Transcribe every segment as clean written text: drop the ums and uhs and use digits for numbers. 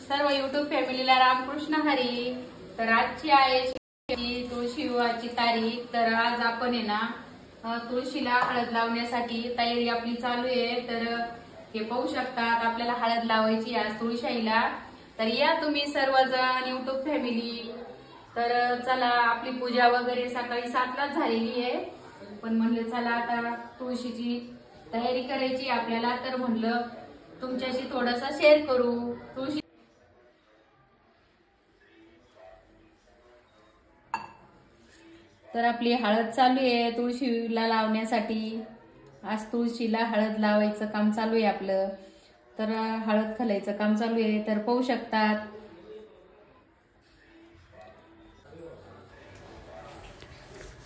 सर्व युट्यूब फॅमिलीला रामकृष्ण हरी। तर आजची आहे तुळशी विवाहाची तारीख। तर आज आपण आहे ना तुळशीला हळद लावण्यासाठी तयारी आपली चालू आहे। तर हे पाहू शकतात आपल्याला हळद लावायची आज तुळशीला। तर या तुम्ही सर्वजण युट्यूब फॅमिली। तर चला आपली पूजा वगैरे सकाळी 7लाच झालेली आहे, पण म्हणलं चला आता तुळशीची तयारी करायची आपल्याला। तर म्हणलं तुमच्याशी थोडासा शेअर करू तुळशी। तर आपली हळद चालू आहे तुळशीला लावण्यासाठी। आज तुळशीला हळद लावायचं काम चालू आहे आपलं। तर हळद घालायचं काम चालू आहे। तर पाहू शकतात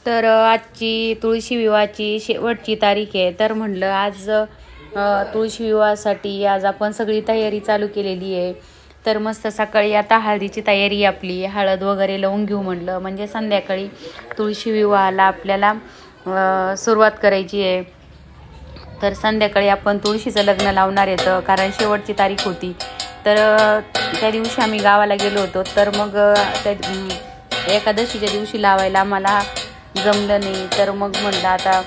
तर आजची तुळशी विवाहाची शेवटची तारीख आहे। तर म्हणलं आज तुळशी विवाहासाठी आज आपण सगळी तयारी चालू केलेली आहे। तर मस्त सकाळी आता हळदीची तयारी आपली, हळद वगैरे लावून घेऊ म्हणलं, म्हणजे संध्याकाळी तुळशी विवाहाला आपल्याला सुरुवात करायची आहे। तर संध्याकाळी आपण तुळशीचं लग्न लावणार आहे, कारण शेवटची तारीख होती। तर त्या दिवशी आम्ही गावाला गेलो होतो। तर मग त्या एकादशीच्या दिवशी लावायला आम्हाला जमलं नाही। तर मग म्हणलं आता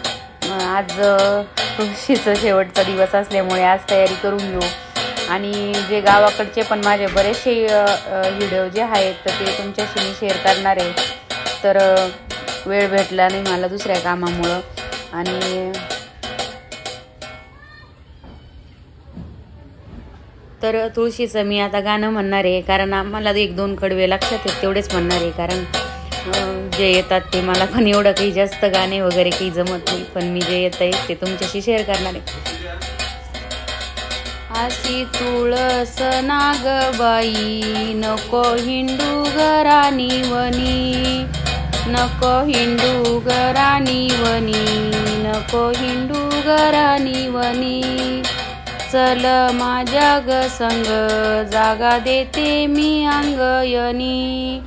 आज तुळशीचं शेवटचा दिवस असल्यामुळे आज तयारी करून घेऊ। आणि जे गावाकडचे पण माझे बरेचसे व्हिडिओ जे आहेत तर ते तुमच्याशी मी शेअर करणार आहे। तर वेळ भेटला नाही मला दुसऱ्या कामामुळं। आणि तर तुळशीचं मी आता गाणं म्हणणार आहे, कारण आम्हाला 1-2 कडवे लक्षात आहेत तेवढेच म्हणणार आहे। कारण जे येतात ते मला पण एवढं काही जास्त गाणे वगैरे काही जमत नाही, पण मी जे येत आहे ते तुमच्याशी शेअर करणार आहे। आशी तुळस नागबाई नको हिंदू घरानी वनी, नको हिंदू घरानी वनी, नको हिंदू घरानी वनी। चल माझ्या ग संग जागा देते मी अंगयनी,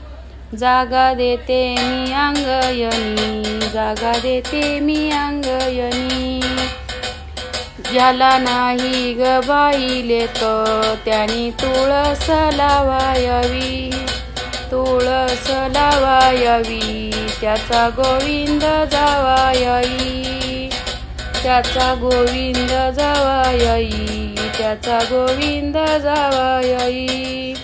जागा देते मी अंगयनी, जागा देते मी अंगयनी। ज्याला नाही ग बाईले तर त्यानी तुळस लावायवी, तुळस लावायवी, त्याचा गोविंद जावायई, त्याचा गोविंद जावायई, त्याचा गोविंद जावायई।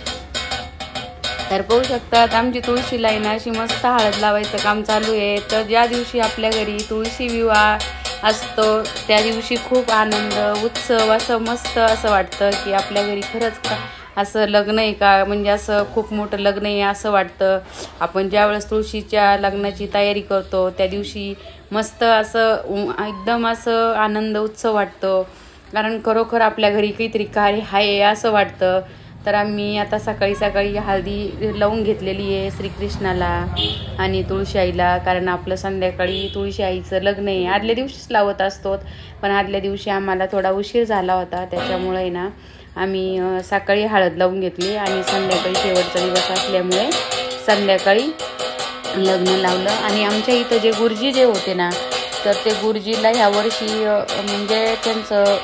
तर पाहू शकतात आमची तुळशीला आहे ना अशी मस्त हळद लावायचं काम चालू आहे। तर ज्या दिवशी आपल्या घरी तुळशी विवाह असतो त्या दिवशी खूप आनंद उत्सव असं मस्त असं वाटतं की आपल्या घरी खरंच का असं लग्न आहे का, म्हणजे असं खूप मोठं लग्न आहे असं वाटतं। आपण ज्यावेळेस तुळशीच्या लग्नाची तयारी करतो त्या दिवशी मस्त असं एकदम असं आनंद उत्सव वाटतो, कारण खरोखर आपल्या घरी काहीतरी कार्य आहे असं वाटतं। तर आम्ही आता सकाळी हळदी लावून घेतलेली आहे श्रीकृष्णाला आणि तुळशी आईला, कारण आपलं संध्याकाळी तुळशी आईचं लग्न आहे। आदल्या दिवशीच लावत असतो, पण आदल्या दिवशी आम्हाला थोडा उशीर झाला होता, त्याच्यामुळे ना आम्ही सकाळी हळद लावून घेतली आणि संध्याकाळी शेवटचा दिवस असल्यामुळे संध्याकाळी लग्न लावलं। आणि आमच्या इथं जे गुरुजी जे होते ना तर ते गुरुजीला ह्या वर्षी म्हणजे त्यांचं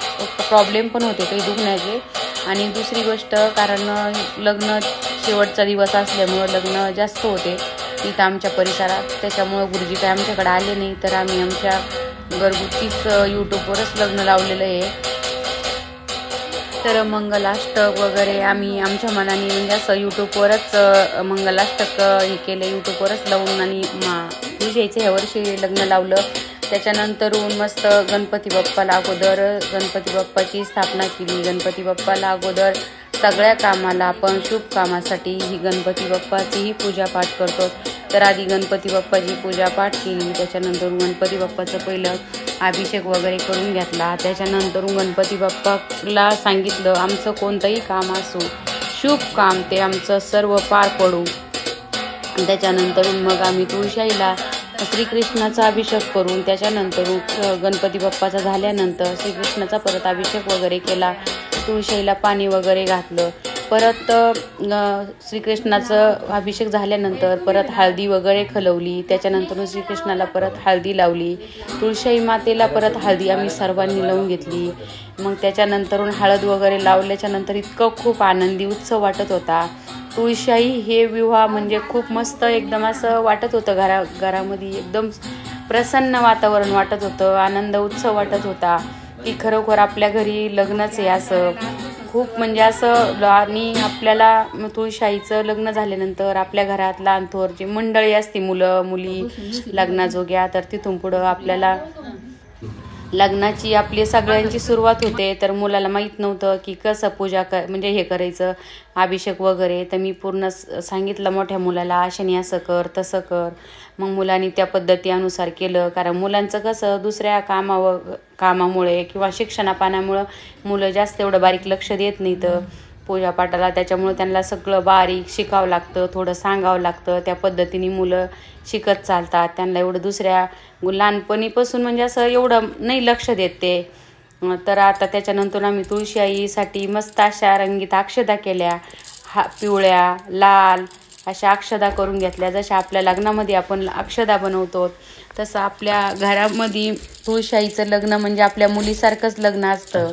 प्रॉब्लेम पण होते काही दुखण्याचे, आणि दुसरी गोष्ट कारण लग्न शेवटचा दिवस असल्यामुळं लग्न जास्त होते इथं आमच्या परिसरात, त्याच्यामुळं गुरुजी काय आमच्याकडे आले नाही। तर आम्ही आमच्या घरगुतीच यूट्यूबवरच लग्न लावलेलं आहे। तर मंगलाष्टक वगैरे आम्ही आमच्या मनाने म्हणजे असं यूट्यूबवरच मंगलाष्टक हे केलं, यूट्यूबवरच लावून आणि तुळशीचं ह्या वर्षी लग्न लावलं। त्याच्यानंतरून मस्त गणपती बाप्पाला अगोदर गणपती बाप्पाची स्थापना केली। गणपती बाप्पाला अगोदर सगळ्या कामाला आपण शुभ कामासाठी ही गणपती बाप्पाचीही पूजापाठ करतो। तर आधी गणपती बाप्पाची पूजापाठ केली, त्याच्यानंतर गणपती बाप्पाचं पहिलं अभिषेक वगैरे करून घेतला। त्याच्यानंतर गणपती बाप्पाला सांगितलं आमचं कोणतंही काम असो शुभ काम ते आमचं सर्व पार पडू। त्याच्यानंतर मग आम्ही तुळशीला श्रीकृष्णाचा अभिषेक करून त्याच्यानंतर गणपती बाप्पाचा झाल्यानंतर श्रीकृष्णाचा परत अभिषेक वगैरे केला, तुळशीला पाणी वगैरे घातलं। परत श्रीकृष्णाचं अभिषेक झाल्यानंतर परत हळदी वगैरे खलवली. त्याच्यानंतर श्रीकृष्णाला परत हळदी लावली. तुळशी मातेला परत हळदी आम्ही सर्वांनी लावून घेतली. मग त्याच्यानंतर हळद वगैरे लावल्याच्यानंतर इतकं खूप आनंदी उत्सव वाटत होता. तुळशी हे विवाह म्हणजे खूप मस्त एकदम असं वाटत होतं. घरामध्ये एकदम प्रसन्न वातावरण वाटत होतं. आनंद उत्सव वाटत होता की खरोखर आपल्या घरी लग्नच आहे असं खूप म्हणजे असं. आणि आपल्याला तुळशीचं लग्न झाल्यानंतर आपल्या घरात लहान थोर जी मंडळी असते, मुलं मुली लग्नाजोग्या, तर तिथून पुढं आपल्याला लग्नाची आपली सगळ्यांची सुरुवात होते. तर मुलाला माहीत नव्हतं की कसं पूजा म्हणजे हे करायचं अभिषेक वगैरे. तर मी पूर्ण सांगितलं मोठ्या मुलाला, अशाने असं कर तसं कर. मग मुलांनी त्या पद्धतीनुसार केलं. कारण मुलांचं कसं दुसऱ्या कामामुळे किंवा शिक्षणापाण्यामुळं मुलं जास्त एवढं बारीक लक्ष देत नाहीत पूजापाठाला. त्याच्यामुळे त्यांना सगळं बारीक शिकावं लागतं, थोडं सांगावं लागतं. त्या पद्धतीने मुलं शिकत चालतात. त्यांना एवढं दुसऱ्या लहानपणीपासून म्हणजे असं एवढं नाही लक्ष देत ते. तर आता त्याच्यानंतर आम्ही तुळशी आईसाठी मस्त अशा रंगीत अक्षदा केल्या. पिवळ्या लाल अशा अक्षदा करून घेतल्या. जशा आपल्या लग्नामध्ये आपण अक्षदा बनवतो तसं आपल्या घरामध्ये तुळशी आईचं लग्न म्हणजे आपल्या मुलीसारखंच लग्न असतं.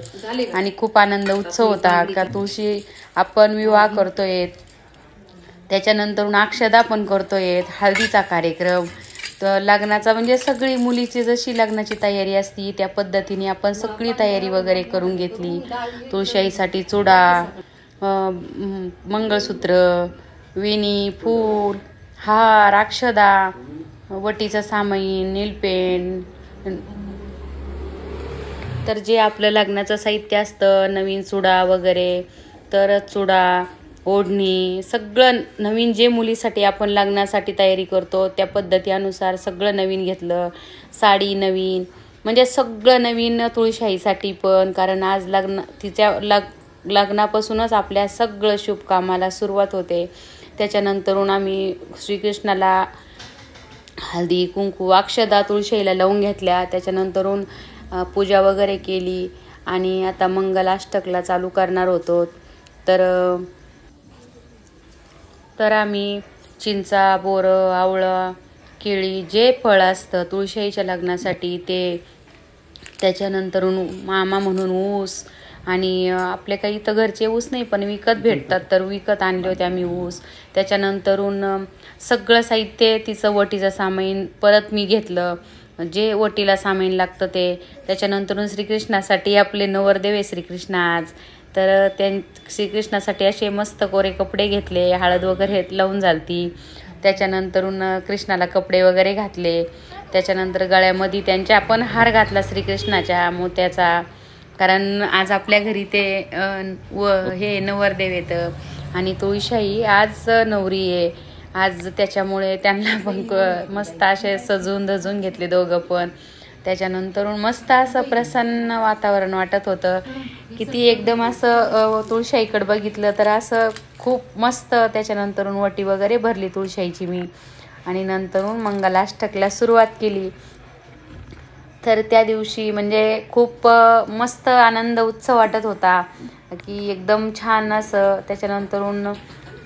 आणि खूप आनंद उत्सव होता का तुळशी आपण विवाह करतोय, त्याच्यानंतर अक्षदा पण करतोय, हळदीचा कार्यक्रम. तर लग्नाचा म्हणजे सगळी मुलीची जशी लग्नाची तयारी असती त्या पद्धतीने आपण सगळी तयारी वगैरे करून घेतली. तुळशी आईसाठी चुडा, मंगळसूत्र, वेणी, फूल, हार, अक्षदा, वटीचं सामाईन, नीलपेंट. तर जे आपलं लग्नाचं साहित्य असतं, नवीन चुडा वगैरे, तर चुडा, ओढणी, सगळं नवीन जे मुलीसाठी आपण लग्नासाठी तयारी करतो त्या पद्धतीनुसार सगळं नवीन घेतलं. साडी नवीन म्हणजे सगळं नवीन तुळशी आईसाठी पण. कारण आज तिच्या लग्नापासूनच आपल्या सगळं शुभ कामाला सुरुवात होते. त्याच्यानंतर आम्ही श्रीकृष्णाला हळदी कुंकू अक्षदा तुळशी आईला लावून घेतल्या. त्याच्यानंतर पूजा वगैरे केली आणि आता मंगलाष्टकला चालू करणार होतो. तर आम्ही चिंचा, बोरं, आवळं, केळी जे फळ असतं तुळशी आईच्या लग्नासाठी ते, त्याच्यानंतर मामा म्हणून ऊस, आणि आपले काही इथं घरचे ऊस नाही पण विकत भेटतात तर विकत आणले होते आम्ही ऊस. त्याच्यानंतरून सगळं साहित्य तिचं वटीचं सामाईन परत मी घेतलं, जे वटीला सामाईन लागतं ते. त्याच्यानंतर श्रीकृष्णासाठी आपले नवरदेव आहे श्रीकृष्ण आज, तर श्रीकृष्णासाठी असे मस्त कोरे कपडे घेतले, हळद वगैरे लावून झालती. त्याच्यानंतरून कृष्णाला कपडे वगैरे घातले. त्याच्यानंतर गळ्यामध्ये त्यांच्या आपण हार घातला श्रीकृष्णाच्या मोत्याचा. कारण आज आपल्या घरी ते हे नवरदेव येतं आणि तुळशी आई आज नवरी आहे आज, त्याच्यामुळे त्यांना पण मस्त असे सजून धजून घेतले दोघं पण. त्याच्यानंतर मस्त असं प्रसन्न वातावरण वाटत होतं. किती एकदम असं तुळशी आईकडे बघितलं तर असं खूप मस्त. त्याच्यानंतर वटी वगैरे भरली तुळशी आईची मी आणि नंतर मंगलाष्टकला सुरुवात केली. तर त्या दिवशी म्हणजे खूप मस्त आनंद उत्सव वाटत होता की एकदम छान असं. त्याच्यानंतर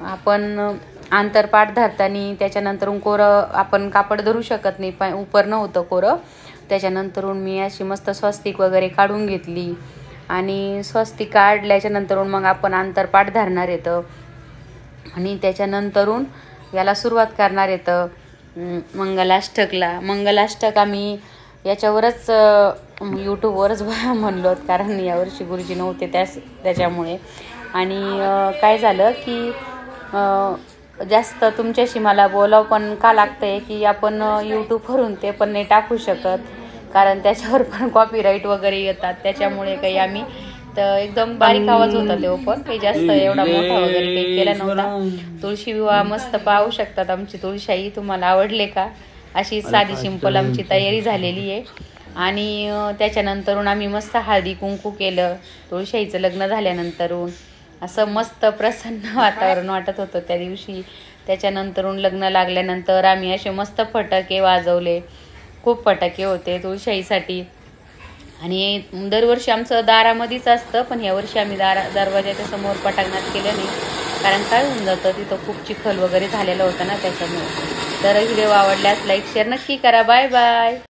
आपण आंतरपाठ धरताना त्याच्यानंतर कोरं आपण कापड धरू शकत नाही, उपर नव्हतं कोरं. त्याच्यानंतर मी अशी मस्त स्वस्तिक वगैरे काढून घेतली आणि स्वस्तिक काढल्याच्यानंतर मग आपण आंतरपाठ धरणार येतं आणि त्याच्यानंतर याला सुरुवात करणार येतं मंगलाष्टकला. मंगलाष्टक आम्ही याच्यावरच यूट्यूबवरच म्हणलो कारण यावर्षी गुरुजी नव्हते त्याच्यामुळे. आणि काय झालं की जास्त तुमच्याशी मला बोलावं पण का लागतं आहे की आपण यूट्यूबवरून ते पण नाही टाकू शकत कारण त्याच्यावर पण कॉपीराईट वगैरे येतात. त्याच्यामुळे काही आम्ही तर एकदम बारीक आवाज होता तेव्हा पण काही जास्त एवढा मोठा वगैरे काही केला नव्हता. तुळशी विवाह मस्त पाहू शकतात आमची तुळशी आई. तुम्हाला आवडले का? अशी साधी सिंपल आमची तयारी झालेली आहे. आणि त्याच्यानंतर आम्ही मस्त हळदी कुंकू केलं तुळशी आईचं लग्न झाल्यानंतर. असं मस्त प्रसन्न वातावरण वाटत होतं त्या दिवशी. त्याच्यानंतर लग्न लागल्यानंतर आम्ही असे मस्त फटाके वाजवले. खूप फटाके होते तुळशी आईसाठी आणि दरवर्षी आमचं दारामध्येच असतं, पण यावर्षी आम्ही दरवाजाच्या समोर पटांगणात केलं नाही, कारण काय होऊन जातं तिथं खूप चिखल वगैरे झालेलं होतं ना त्याच्यामुळे. तर व्हिडिओ आवडल्यास लाईक शेअर नक्की करा. Bye bye.